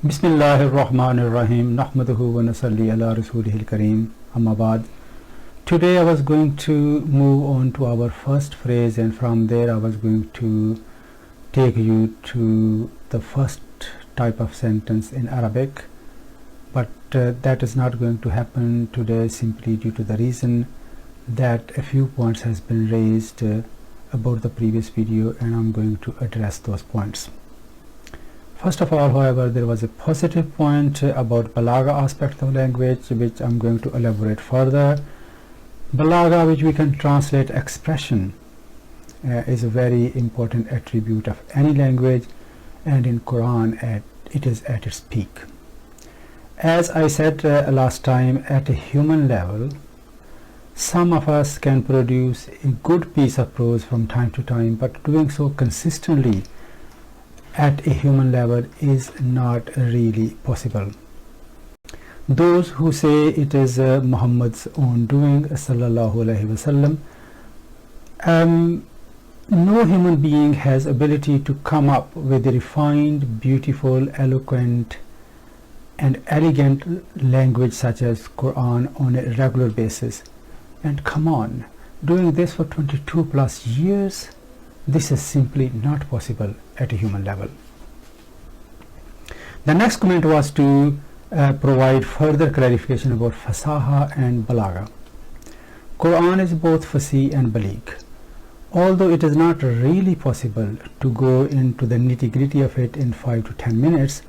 Bismillahirrahmanirrahim. Nahmaduhu wa nasalli ala rasulihil kareem. Amma ba'd. Today I was going to move on to our first phrase, and from there I was going to take you to the first type of sentence in Arabic, but that is not going to happen today simply due to the reason that a few points has been raised about the previous video, and I'm going to address those points. First of all, however, there was a positive point about Balagha aspect of language, which I'm going to elaborate further. Balagha, which we can translate expression, is a very important attribute of any language, and in Quran it is at its peak. As I said last time, at a human level, some of us can produce a good piece of prose from time to time, but doing so consistently at a human level is not really possible. Those who say it is Muhammad's own doing, sallallahu alaihi wasallam, no human being has ability to come up with a refined, beautiful, eloquent and elegant language such as Quran on a regular basis. And come on, doing this for 22 plus years, this is simply not possible at a human level. The next comment was to provide further clarification about fasaha and balagha. Quran is both fasih and baligh. Although it is not really possible to go into the nitty-gritty of it in 5 to 10 minutes,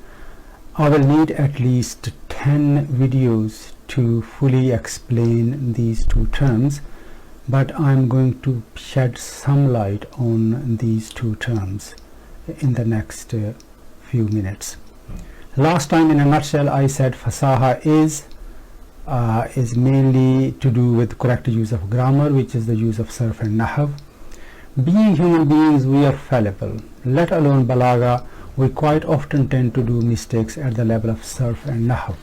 I will need at least 10 videos to fully explain these two terms, but I'm going to shed some light on these two terms in the next few minutes. Last time, in a nutshell, I said fasaha is mainly to do with correct use of grammar, which is the use of sarf and nahv. Being human beings, we are fallible. Let alone balagha, we quite often tend to do mistakes at the level of sarf and nahv.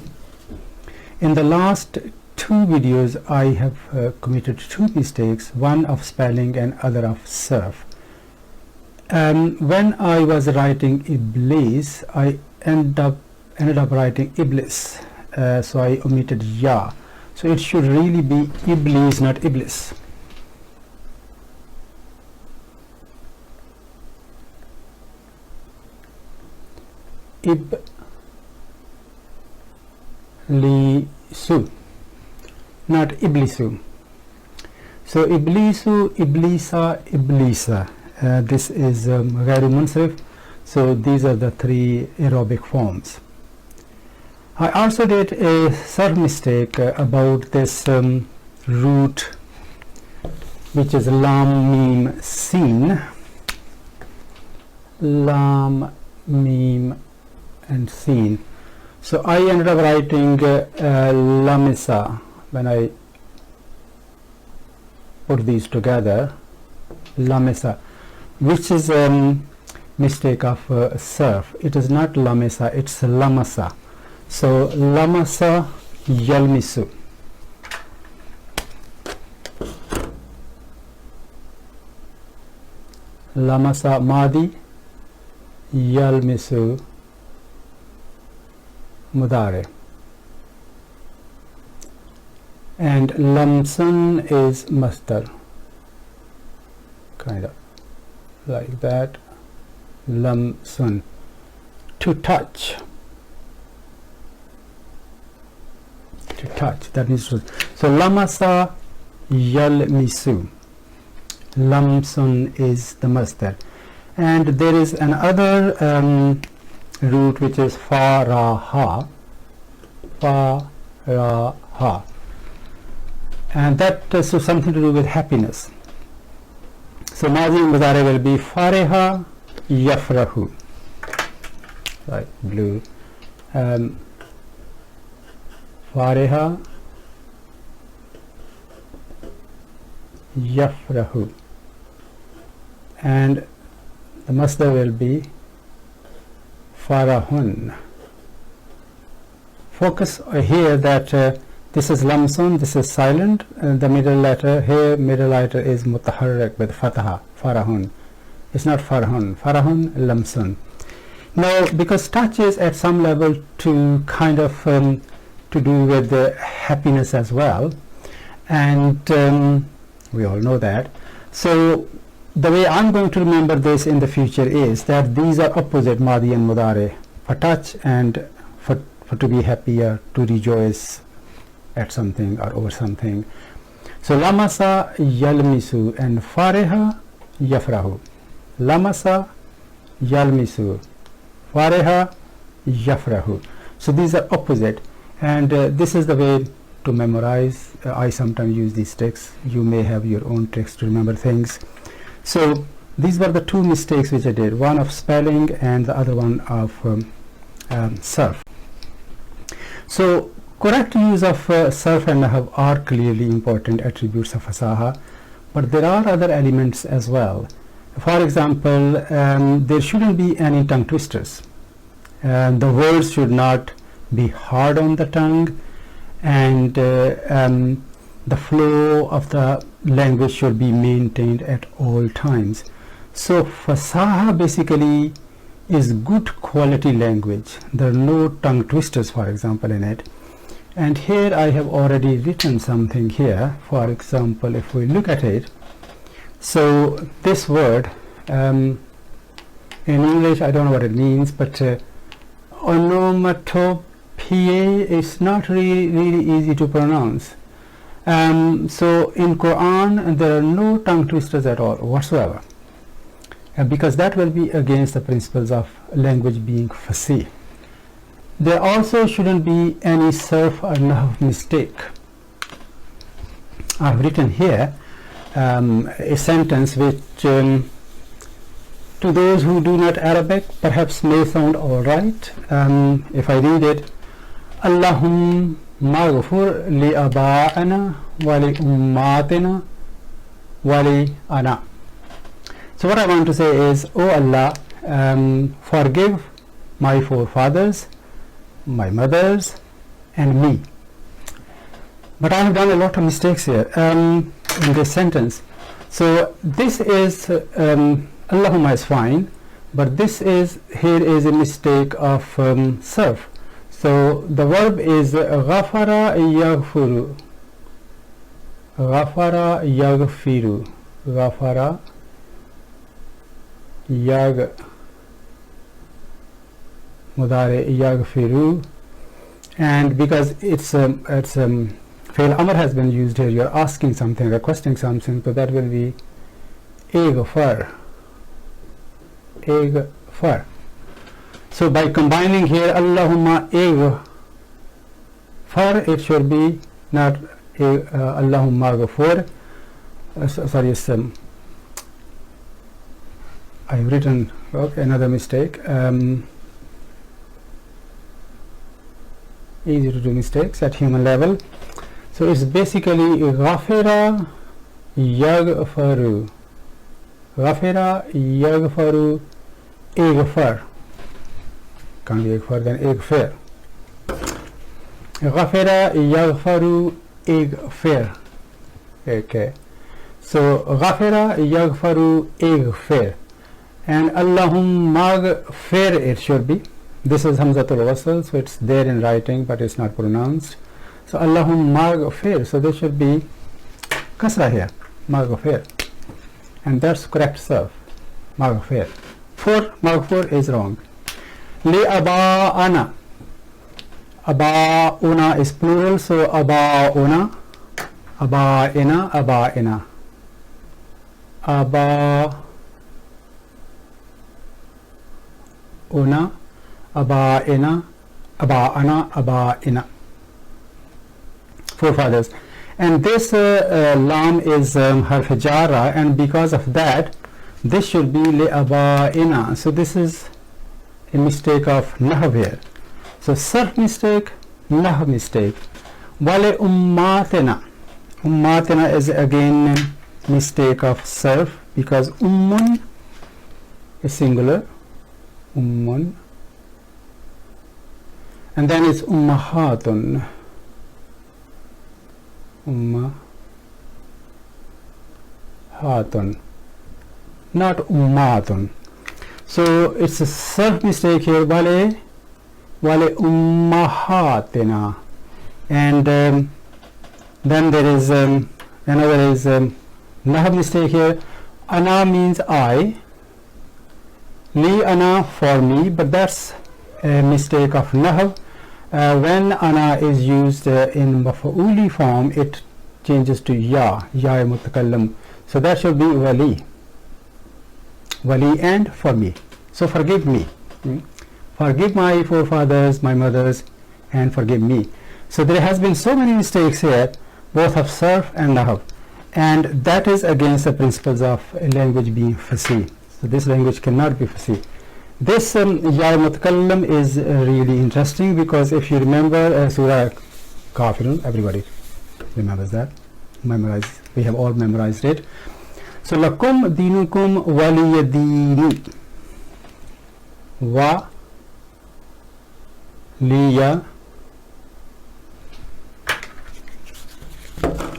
In the last two videos, I have committed two mistakes, one of spelling and other of sarf. When I was writing Iblis, I ended up writing Iblis, so I omitted ya. So it should really be Iblis, not Iblis. Iblisu, not Iblisu. So Iblisu, Iblisa, Iblisa. This is Ghairu Munsarif. So these are the three Arabic forms. I also did a sarf mistake about this root, which is lam mim sin. Lam mim and sin. So I ended up writing lamisa when I put these together, lamisa, which is mistake of sarf. It is not lamisa, it's lamasa. So lamasa yalmisu. Lamasa madi, yalmisu mudare. And lamsan is masdar, kind of like that. Lamsun, to touch. To touch, that means so lamasa yalmisu. Lamsun is the masdar. And there is another root which is faraha, faraha, and that is something to do with happiness. So Mazi Mudare will be fareha yafrahu, right, blue. Fareha yafrahu, and the masdar will be farahun. Focus here that this is lamsun, this is silent, the middle letter here, middle letter is mutaharrik with fataha, farahun. It's not farahun, farahun lamsun. Now, because touch is at some level to kind of to do with the happiness as well, and we all know that. So the way I'm going to remember this in the future is that these are opposite, Madi and Mudare, for touch and for to be happy or to rejoice at something or over something. So lamasa yalmisu and fareha yafrahu. Lamasa yalmisu, fareha yafrahu. So these are opposite, and this is the way to memorize. I sometimes use these tricks. You may have your own tricks to remember things. So these were the two mistakes which I did, one of spelling and the other one of sarf. So correct use of sarf and nahv are clearly important attributes of fasaha, but there are other elements as well. For example, there shouldn't be any tongue twisters. The words should not be hard on the tongue, and the flow of the language should be maintained at all times. So fasaha basically is good quality language. There are no tongue twisters, for example, in it. And here I have already written something here. For example, if we look at it, so this word in English, I don't know what it means, but onomatopoeia is not really easy to pronounce. So in Quran there are no tongue twisters at all whatsoever, because that will be against the principles of language being fasih. There also shouldn't be any sarf or nahv mistake. I've written here a sentence which to those who do not Arabic perhaps may sound alright. If I read it, Allahumma maghfur li aba'ana wa li ummatina wa li ana. So what I want to say is, oh Allah, forgive my forefathers, my mothers, and me. But I have done a lot of mistakes here in this sentence. So this is Allahumma is fine, but this is here is a mistake of sarf. So the verb is ghafara yaghfuru, ghafara yaghfiru, ghafara yag mudare yaghfiru, and because it's fail amr has been used here, you're asking something, requesting something, so that will be eghfar, eghfar. So by combining here Allahumma eghfar, it should be not Allahumma ghafur. Sorry, I've written another mistake. Easy to do mistakes at human level. So it's basically ghafira yaghfaru, ghafira yaghfaru eghfar. Can't be eghfar, then eghfar. Ghafira yaghfaru eghfar. Okay. So ghafira yaghfaru eghfar, and Allahumma ghfir it should be. This is Hamzatul Wasl, so it's there in writing, but it's not pronounced. So Allahumma ghfir, so there should be kasra here, maghfir, and that's correct sarf, maghfir. For maghfur is wrong. Li aba'ana, aba'una is plural, so aba'una, aba'ina, aba'ina, aba'una, aba'ina, aba'ana, aba'ina. Forefathers. And this lam is harf jara, and because of that this should be li aba'ina. So this is a mistake of nahv here. So sarf mistake, nahv mistake. Wale ummatina, ummatina is again mistake of sarf, because ummun is singular, ummun, and then it's ummahatun, ummahatun, not ummatun. So it's a self mistake here, wale ummahatina. And then there is another is nahab mistake here. Ana means I, li ana for me, but that's a mistake of nahab. When ana is used in maf'uli form, it changes to ya mutakallam. So that should be wali and for me. So forgive me, forgive my forefathers, my mothers, and forgive me. So there has been so many mistakes here, both of sarf and nahab, and that is against the principles of language being fasih. So this language cannot be fasih. This ya mutakallam is really interesting, because if you remember Surah Kafirun, everybody remembers that, memorized, we have all memorized it. So lakum dinukum waliyadini wa liya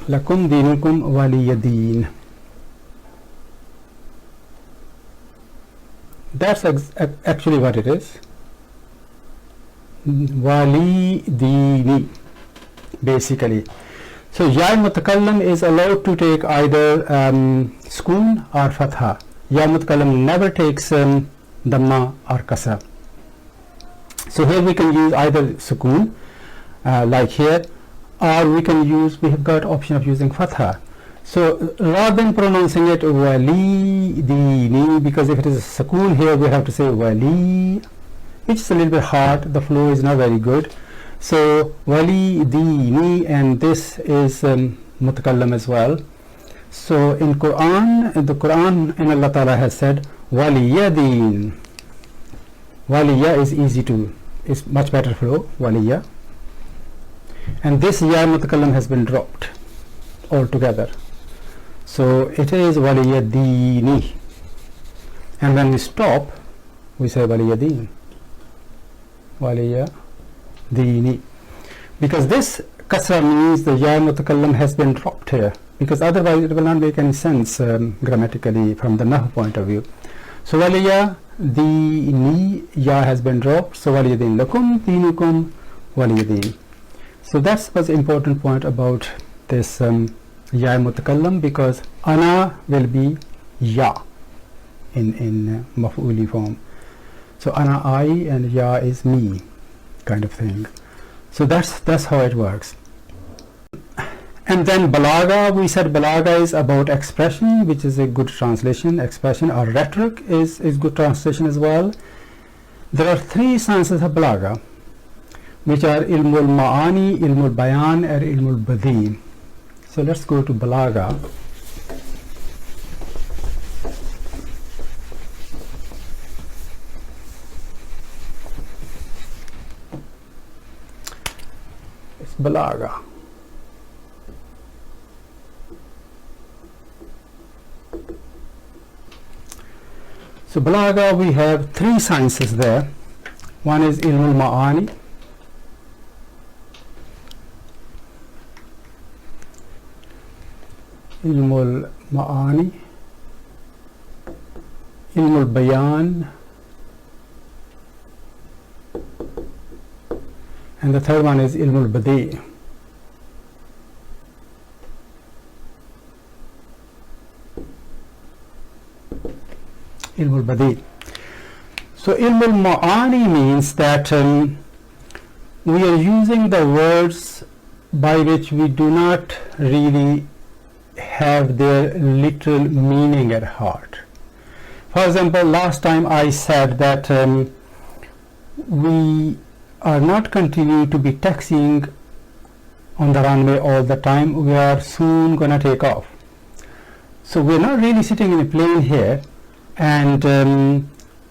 lakum dinukum waliyadin. That's actually what it is. Wali dini, basically. So ya mutakallam is allowed to take either sukoon or fatha. Ya mutakallam never takes dhamma or kasra. So here we can use either sukoon, like here, or we can use, we have got option of using fatha. So rather than pronouncing it wali dini, because if it is a sukoon here, we have to say wali, which is a little bit hard, the flow is not very good. So wali dini, and this is mutakallam as well. So in Quran, in Allah Ta'ala has said waliyadin. Waliya is easy to, is much better flow, waliya. And this ya mutakallam has been dropped altogether. So it is waliyadini. And when we stop, we say waliyadin. Waliyadini. Because this kasra means the ya mutakallam has been dropped here, because otherwise it will not make any sense grammatically from the nahw point of view. So waliyadini, ya has been dropped, so waliyadin, lakum dinukum waliyadin. So that was the important point about this ya mutakallam, because ana will be ya in maf'uli form. So ana I and ya is me, kind of thing. So that's how it works. And then balagha, we said balagha is about expression, which is a good translation. Expression or rhetoric is good translation as well. There are three sciences of balagha, which are ilmul ma'ani, ilmul bayan, and ilmul badi. So let's go to balagha. It's balagha. So balagha, we have three sciences there. One is ilmul ma'ani, ilmul ma'ani, ilmul bayan, and the third one is ilmul badi. Ilmul badi. So ilmul ma'ani means that we are using the words by which we do not really have their literal meaning at heart. For example, last time I said that we are not continuing to be taxiing on the runway all the time. We are soon going to take off. So we're not really sitting in a plane here, and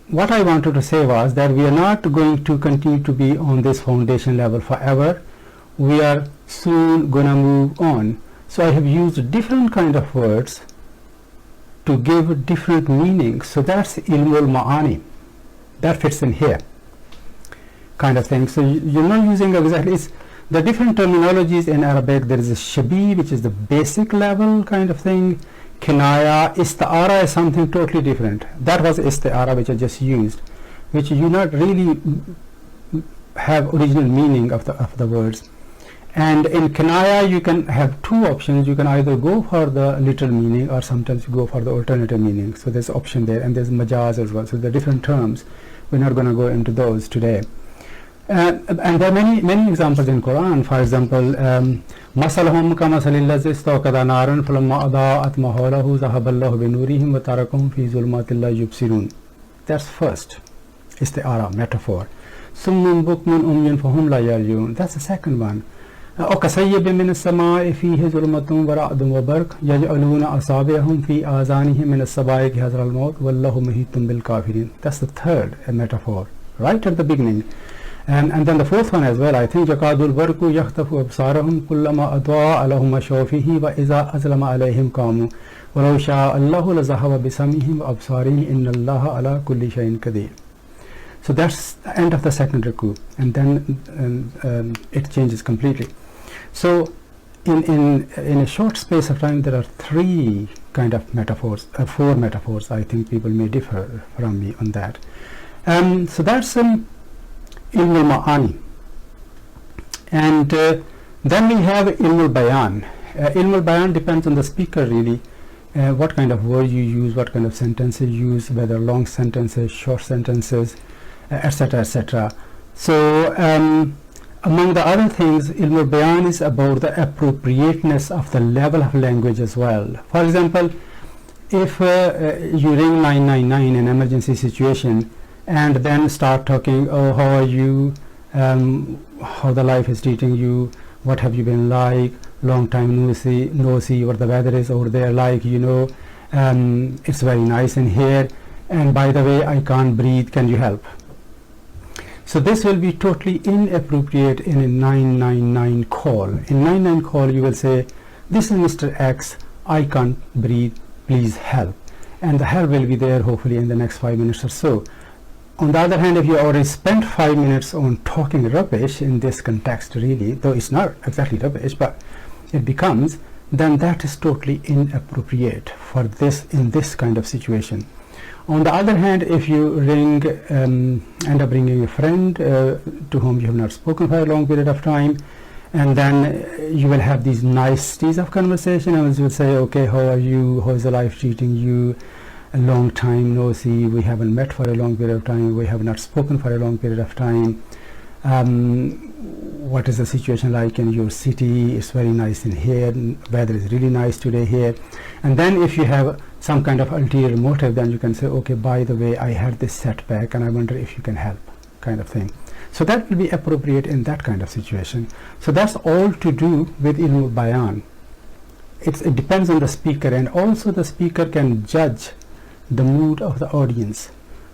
what I wanted to say was that we are not going to continue to be on this foundation level forever. We are soon going to move on. So I have used different kind of words to give different meanings. So that's ilmul ma'ani. That fits in here, kind of thing. So you're not using exactly, it's the different terminologies in Arabic. There is a shabi, which is the basic level kind of thing. kinaya. Isti'ara is something totally different. That was isti'ara which I just used, which you not really have original meaning of the words. And in kinaya you can have two options. You can either go for the literal meaning or sometimes go for the alternative meaning. So there's option there, and there's majaz as well. So the different terms, we're not going to go into those today. And there are many examples in Quran. For example, masalahum kamasalil ladzi istawqada naran falamma adaa'at ma hawlahu dhahaba Allahu binurihim wa tarakahum fi zulmatin la yubsirun. That's first isti'ara, metaphor. Summun bukmun umyun fahum la yarjun. That's the second one. وكصيب من السماء فيه ظلمة ورعد وبرق يجعلون أصابعهم في آذانهم من الصواعق حذر الموت والله محيط بالكافرين. That's the third metaphor, right at the beginning. And then the fourth one as well, I think يكاد البرق يخطف أبصارهم كلما أضاء لهم مشوا فيه وإذا أظلم عليهم قاموا ولو شاء الله لذهب بسمعهم وأبصارهم إن الله على كل شيء قدير. So that's the end of the second ruku, and then it changes completely. So in a short space of time there are three kind of metaphors, four metaphors. I think people may differ from me on that. So that's ilm al-ma'ani. And then we have ilm al-bayan. Ilm al-bayan depends on the speaker really, what kind of word you use, what kind of sentences you use, whether long sentences, short sentences, etc., etc. So among the other things, ilm al-bayan is about the appropriateness of the level of language as well. For example, if you ring 999 in an emergency situation and then start talking, oh, how are you, how the life is treating you, what have you been like, long time no see, what the weather is over there like, you know, it's very nice in here, and by the way, I can't breathe, can you help? So this will be totally inappropriate in a 999 call. In 999 call you will say, this is Mr. X, I can't breathe, please help. And the help will be there hopefully in the next 5 minutes or so. On the other hand, if you already spent 5 minutes on talking rubbish in this context really, though it's not exactly rubbish, but it becomes, then that is totally inappropriate for this, in this kind of situation. On the other hand, if you ring, end up ringing a friend to whom you have not spoken for a long period of time, and then you will have these niceties of conversation, and you will say, okay, how are you, how is the life treating you, a long time no see, we haven't met for a long period of time, we have not spoken for a long period of time, what is the situation like in your city, it's very nice in here, weather is really nice today here. And then if you have some kind of ulterior motive, then you can say, okay, by the way, I had this setback and I wonder if you can help, kind of thing. So that will be appropriate in that kind of situation. So that's all to do with ilm al-bayan. It depends on the speaker, and also the speaker can judge the mood of the audience.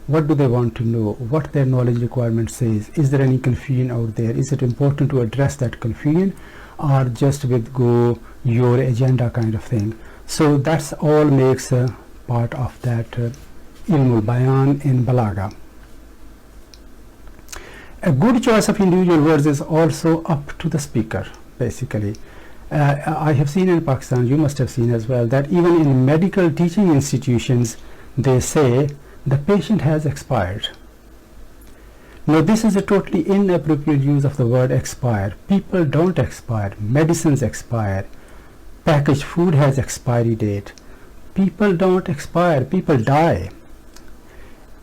What do they want to know? What their knowledge requirement says? Is there any confusion out there? Is it important to address that confusion, or just with go your agenda kind of thing? So that's all makes a part of that ilm al-bayan in balagha. A good choice of individual words is also up to the speaker, basically. I have seen in Pakistan, you must have seen as well, that even in medical teaching institutions, they say the patient has expired. Now this is a totally inappropriate use of the word expire. People don't expire, medicines expire, packaged food has expiry date. People don't expire, people die.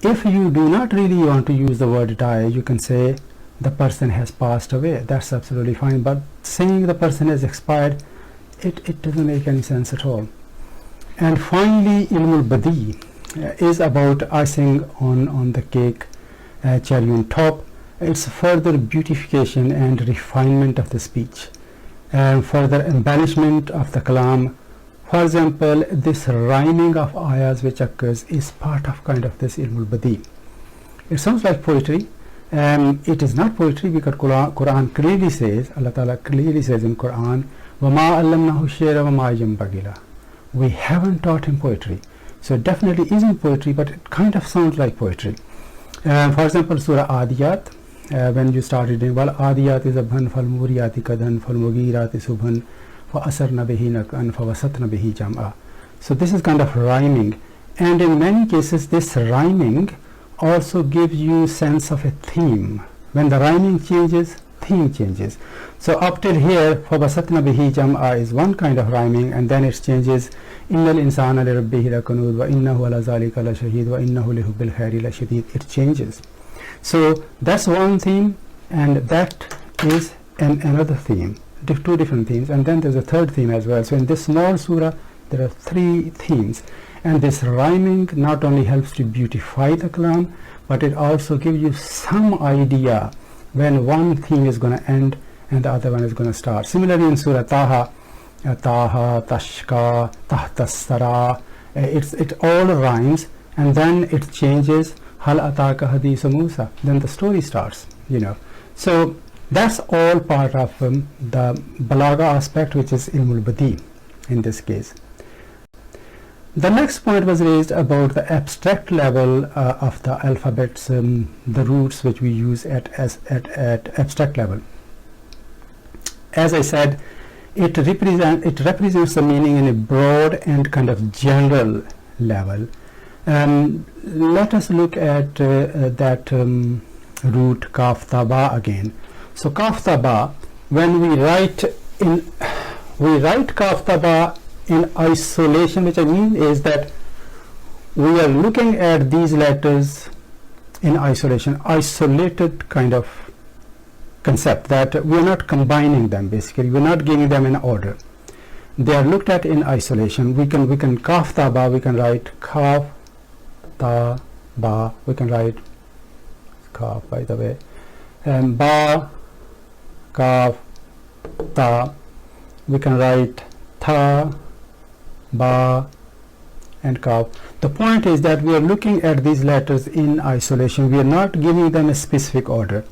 If you do not really want to use the word die, you can say the person has passed away. That's absolutely fine, but saying the person has expired, it doesn't make any sense at all. And finally, ilm al-badi is about icing on the cake, cherry on top. It's further beautification and refinement of the speech, and further embellishment of the kalam. For example, this rhyming of ayahs which occurs is part of kind of this ilm al-badi. It sounds like poetry. It is not poetry, because Quran clearly says, Allah Ta'ala clearly says in Quran, وَمَا أَلَّمْنَهُ الشِّعْرَ وَمَا يَنبَغِي لَهُ. We haven't taught him poetry. So it definitely isn't poetry, but it kind of sounds like poetry. For example, Surah Adiyat, when you start reading, wal adiyati zabhan fal muriyati kadhan fal mugirati subhan fa asarna bihi nakan fa wasatna bihi jam'a. So this is kind of rhyming, and in many cases this rhyming also gives you sense of a theme. When the rhyming changes, theme changes. So up till here, فَبَسَطْنَ بِهِ جَمْعًا is one kind of rhyming, and then it changes إِنَّ الْإِنسَانَ لِرَبِّهِ لَكَنُودٌ وَإِنَّهُ عَلَى ذَلِكَ لَشَهِيدٌ وَإِنَّهُ لِحُبِّ الْخَيْرِ لَشَدِيدٌ. It changes. So that's one theme, and that is another theme, two different themes, and then there's a third theme as well. So in this small surah there are 3 themes, and this rhyming not only helps to beautify the kalam, but it also gives you some idea when one theme is going to end and the other one is going to start. Similarly in Surah Taha, Taha, Tashka, Tahtassara, it all rhymes, and then it changes, Hal Ataka Hadith Musa, then the story starts, you know. So that's all part of the Balagha aspect, which is Ilmul Badi in this case. The next point was raised about the abstract level of the alphabets, the roots which we use at abstract level. As I said, it represents the meaning in a broad and kind of general level. Let us look at that root Kaf Ta Ba again. So Kaf Ta Ba, when we write Kaf Ta Ba in isolation, which I mean is that we are looking at these letters in isolation, isolated kind of concept, that we are not combining them. Basically, we are not giving them in order. They are looked at in isolation. We can Kaf Ta Ba, we can write Kaf Ta Ba, we can write Kaf, by the way, and Ba, Kaf, Ta, we can write Tha, Ba, and Kaf. The point is that we are looking at these letters in isolation. We are not giving them a specific order.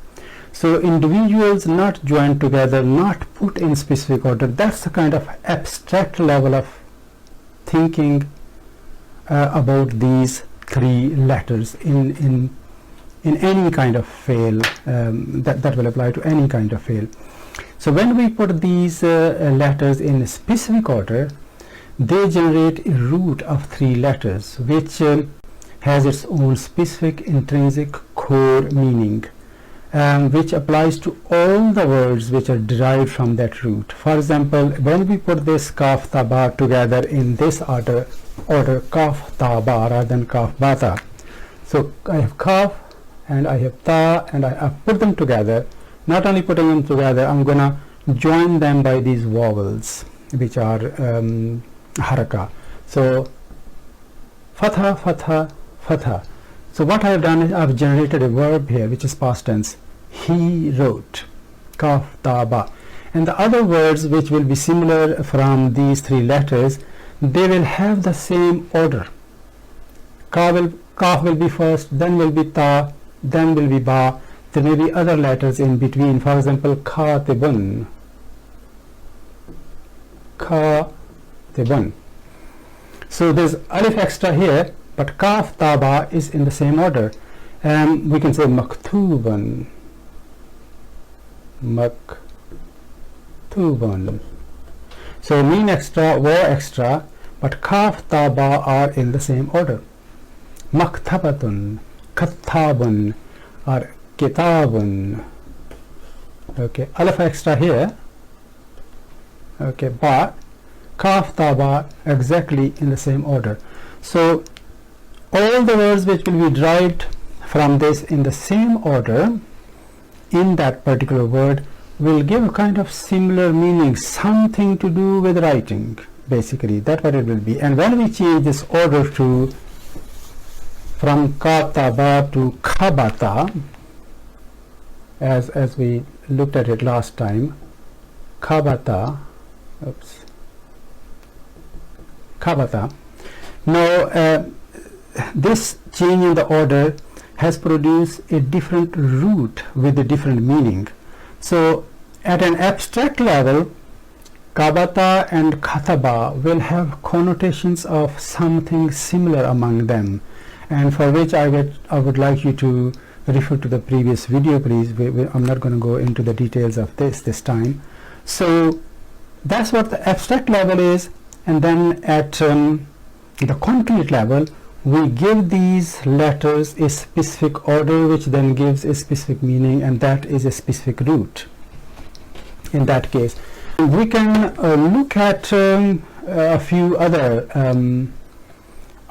So individuals not joined together, not put in specific order, that's the kind of abstract level of thinking about these 3 letters in any kind of fail, that will apply to any kind of fail. So when we put these letters in a specific order, they generate a root of 3 letters, which has its own specific intrinsic core meaning, which applies to all the words which are derived from that root. For example, when we put this Kaf Ta Ba together in this order Kaf Ta Ba rather than Kaf Ba Ta. So I have Kaf and I have Ta, and I put them together. Not only putting them together, I'm gonna join them by these vowels, which are haraka. So Fatha, Fatha, Fatha. So what I have done is I've generated a verb here, which is past tense. He wrote, Kaf Ta Ba. And the other words which will be similar from these 3 letters, they will have the same order. Kaf will be first, then will be Ta, then will be Ba. There may be other letters in between. For example, Khatibun, Khatibun. So there's alif extra here, but Kaf Ta Ba is in the same order. We can say Maktubun, Maktubun. So Meen extra, Wa extra, but Kaf Ta Ba are in the same order. Maktabatun, Kattabun, or Kitabun. Okay, alif extra here. Okay, but Kaf Ta Ba exactly in the same order. So all the words which will be derived from this in the same order in that particular word will give a kind of similar meaning, something to do with writing, basically. That's what it will be. And when we change this order to from Kaf Ta Ba to Khabata, as we looked at it last time, Khabata, Khabata. Now this change in the order has produced a different root with a different meaning. So at an abstract level, Kabata and Khataba will have connotations of something similar among them, and for which I would like you to refer to the previous video, please. I'm not going to go into the details of this time. So that's what the abstract level is, and then at the concrete level, we give these letters a specific order, which then gives a specific meaning, and that is a specific root. In that case, we can look at a few other.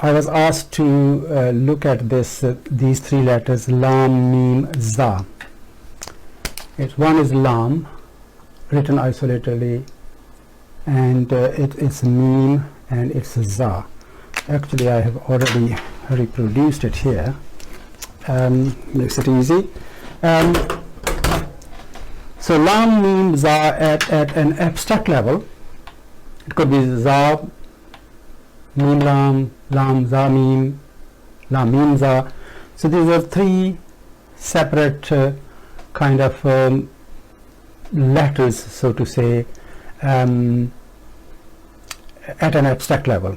I was asked to look at these three letters: lam, mim, za. One is lam, written isolatedly, and it's mim, and it's za. Actually, I have already reproduced it here. Makes it easy. So lam, mim, za at an abstract level. It could be za, mim, lam, lam, za, mim, lam, mim, za. So these are three separate kind of letters, so to say, at an abstract level.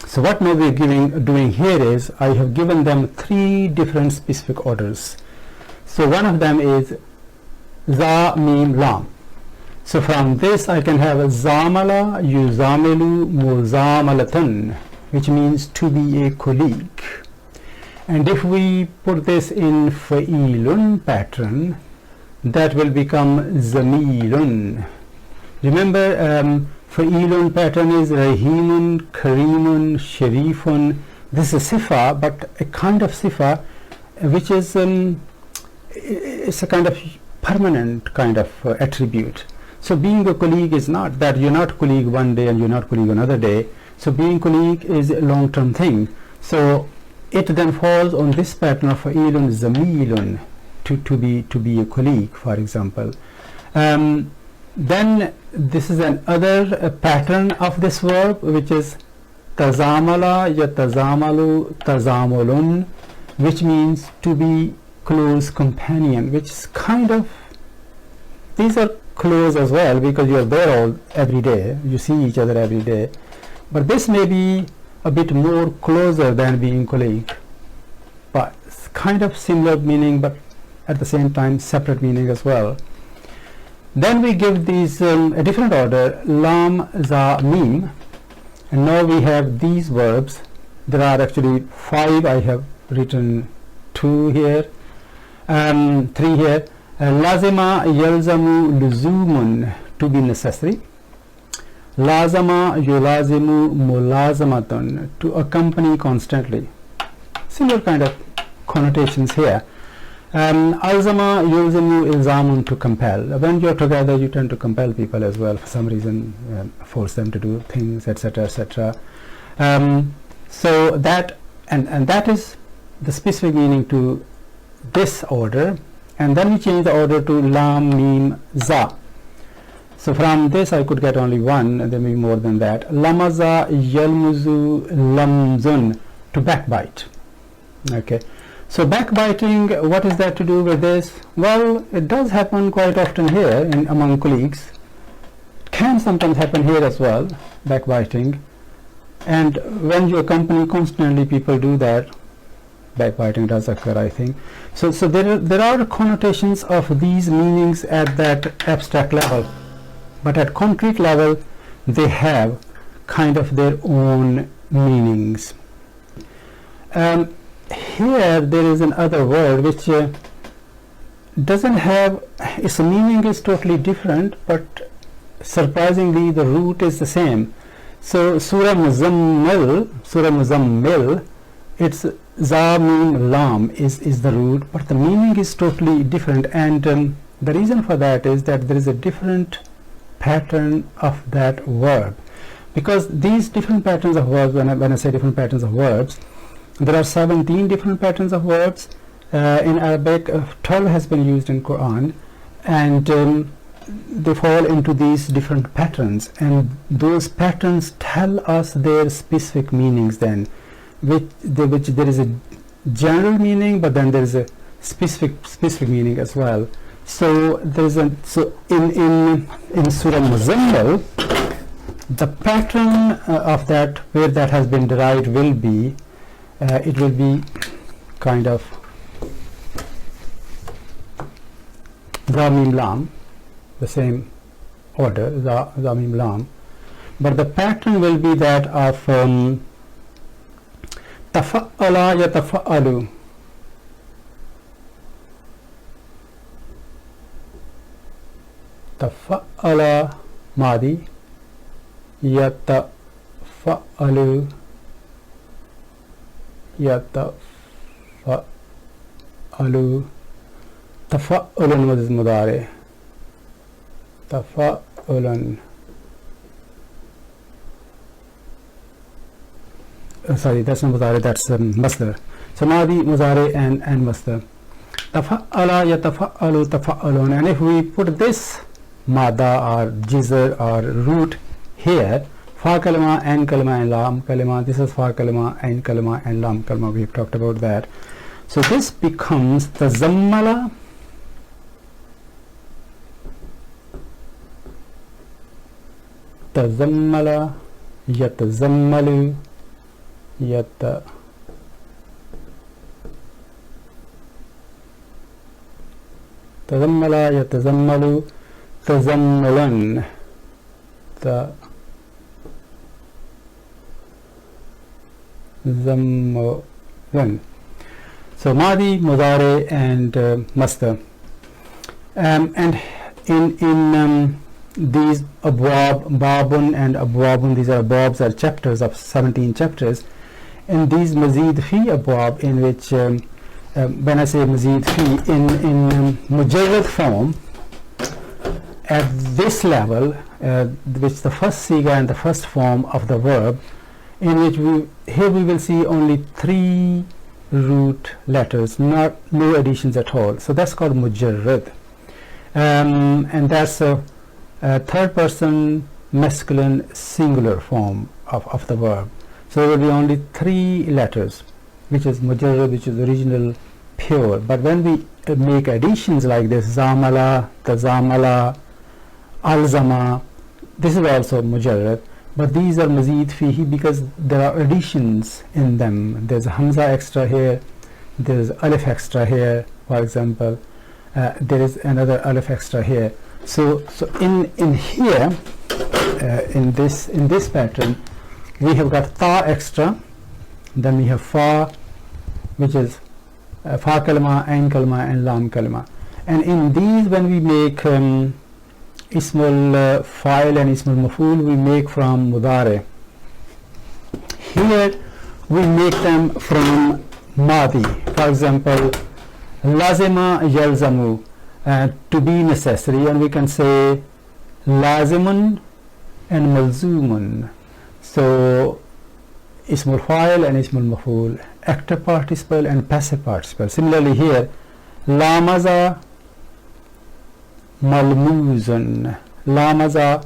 So what may be doing here is I have given them three different specific orders. So one of them is za, mim, lam. So from this I can have zamala, yuzamilu, muzamalatun, which means to be a colleague. And if we put this in fa'ilun pattern, that will become zamilun. Remember, fa'ilun pattern is rahimun, karimun, sharifun. This is a sifa, but a kind of sifa which is it's a kind of permanent kind of attribute. So being a colleague is not that you're not colleague one day and you're not colleague another day. So being colleague is a long-term thing. So it then falls on this pattern of fa'ilun, zamilun, to be a colleague, for example. Then this is another pattern of this verb, which is tazamala, yatazamalu, tazamulun, which means to be close companion, which is kind of, these are close as well because you are there every day, you see each other every day, but this may be a bit more closer than being colleague, but it's kind of similar meaning, but at the same time separate meaning as well. Then we give these a different order, lam, za, mim, and now we have these verbs. There are actually 5. I have written 2 here, 3 here. Lazima, yalzamu, luzumun, to be necessary. Lazama, yulazimu, mulazamatun, to accompany constantly. Similar kind of connotations here. Alzama, yulzimu, ilzamun, to compel. When you're together, you tend to compel people as well for some reason, force them to do things, etc., etc. So that and that is the specific meaning to this order, and then we change the order to lam, mim, za. So from this I could get only one, and there may be more than that. Lamaza, yalmuzu, lamzun, to backbite. Okay. So backbiting, what is that to do with this? Well, it does happen quite often here among colleagues. It can sometimes happen here as well, backbiting. And when you accompany constantly, people do that. Backbiting does occur, I think. So there are connotations of these meanings at that abstract level, but at concrete level, they have kind of their own meanings. Here there is another word which doesn't have, its meaning is totally different, but surprisingly the root is the same. So Surah Muzammil, it's za, mim, lam is the root, but the meaning is totally different, and the reason for that is that there is a different pattern of that verb, because these different patterns of verbs, when I say different patterns of verbs, there are 17 different patterns of verbs in Arabic. 12 has been used in Quran, and they fall into these different patterns, and those patterns tell us their specific meanings then, which there is a general meaning, but then there is a specific meaning as well. So there is in Surah Muzammil, the pattern of that, where that has been derived, will be it will be kind of za, mim, lam, the same order, za, mim, lam. but the pattern will be that of tafa'ala yatafa'alu. Tafa'ala madi, yatafa'alu, yatafa'alu. Tafa'ulun was mudare. Tafa'ulun. Sorry, that's not mudare, that's masdar. So madi, mudare and masdar. Tafa'ala yatafa'alu tafa'ulun. And if we put this mada or jizr or root here, fa kalima, ain kalima and lam kalima, this is fa kalima, ain kalima and lam kalima, we have talked about that. So this becomes tazammala tazammala yatazammalu tazammala yatazammalu tazammulan tazammulan. So madi, mudare and masdar. And in these abwab, babun and abwabun, these are abwabs are chapters of 17 chapters. In these mazid fi abwab, in which when I say mazid fi, in mujarrad form, at this level, which the first siga and the first form of the verb, in which here we will see only 3 root letters, no additions at all. So that's called mujarrad, and that's a third person masculine singular form of the verb. So there will be only 3 letters, which is mujarrad, which is original pure. But when we make additions like this, zamala, tazamala, alzama, this is also mujarrad, but these are mazid fihi because there are additions in them. There's a hamza extra here, there's alif extra here, for example, there is another alif extra here. So in here, in this pattern, we have got ta extra, then we have fa, which is fa kalima, ain kalima and lam kalima. And in these, when we make ismul fa'il and ismul maf'ul, we make from mudare. Here we make them from madi. For example, lazima yalzamu, to be necessary, and we can say lazimun and malzumun. So ismul fa'il and ismul maf'ul, active participle and passive participle. Similarly here, lamaza malmuzun, lamaza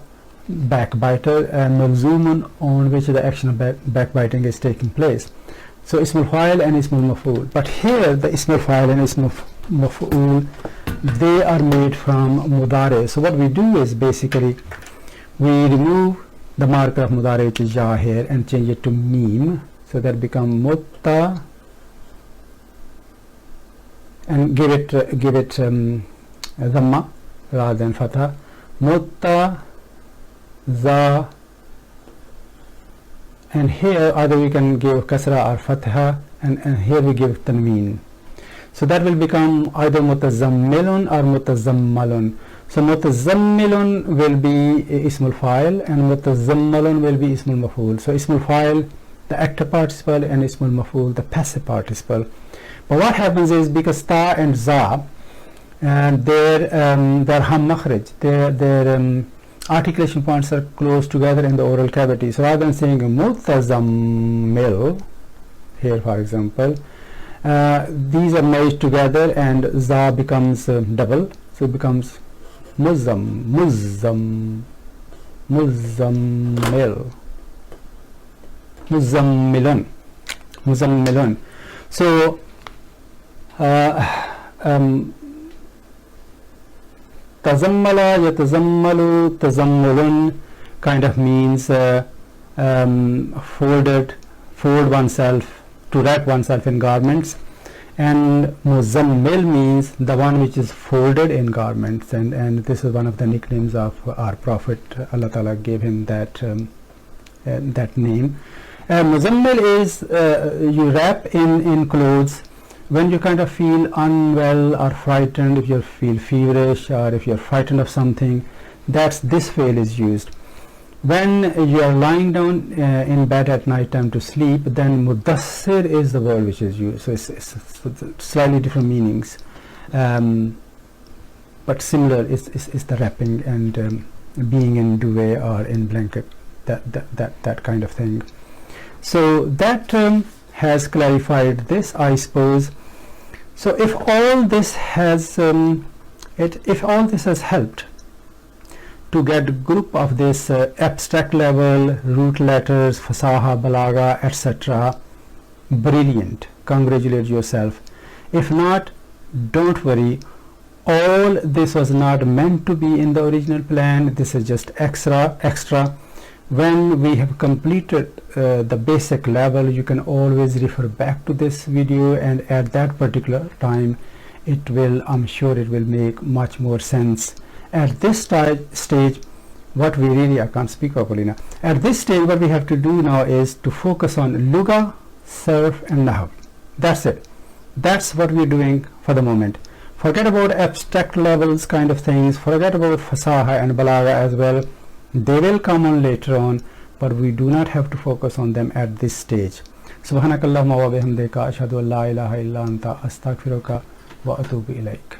backbiter, and malzumun on which the action of backbiting is taking place. So ismul fa'il and ismul maf'ul. But here the ismul fa'il and ismul maf'ul, they are made from mudare. So what we do is basically we remove the marker of mudare, which is ja here, and change it to meme. So that become mutta, and give it dhamma rather than fatha. Mutta za, and here either we can give kasra or fatha, and here we give tanween. So that will become either mutazammilun or mutazammalun. So mutazammilun will be ismul fa'il and mutazammalun will be ismul maf'ul. So ismul fa'il, the active participle, and ismul maf'ul, the passive participle. But what happens is, because ta and za, and their ham makhraj, their articulation points are close together in the oral cavity. So rather than saying mutazammil here, for example, these are merged together and za becomes double, so it becomes muzammil, muzammilun. So tazammala yatazammalu tazammulun kind of means fold oneself, to wrap oneself in garments, and muzammil means the one which is folded in garments, and this is one of the nicknames of our Prophet. Allah Ta'ala gave him that that name. Muzammil is you wrap in clothes when you kind of feel unwell or frightened, if you feel feverish or if you're frightened of something, that's this fi'l is used. When you are lying down in bed at night time to sleep, then mudassir is the word which is used. So it's slightly different meanings, but similar is the wrapping and being in duvet or in blanket, that kind of thing. So that term has clarified this, I suppose. So if all this has helped to get group of this abstract level, root letters, fasaha, balaga, etc., brilliant, congratulate yourself. If not, don't worry, all this was not meant to be in the original plan, this is just extra. When we have completed the basic level, you can always refer back to this video, and at that particular time it will, I'm sure it will make much more sense. At this stage, what we really, I can't speak properly now. At this stage, what we have to do now is to focus on Lugha, Sarf and Nahw. That's it. That's what we're doing for the moment. Forget about abstract levels kind of things. Forget about Fasaha and Balaga as well. They will come on later on, but we do not have to focus on them at this stage. Subhanakallahumma wa bihamdika ashhadu an la ilaha illa anta astaghfiruka wa atubu ilaik.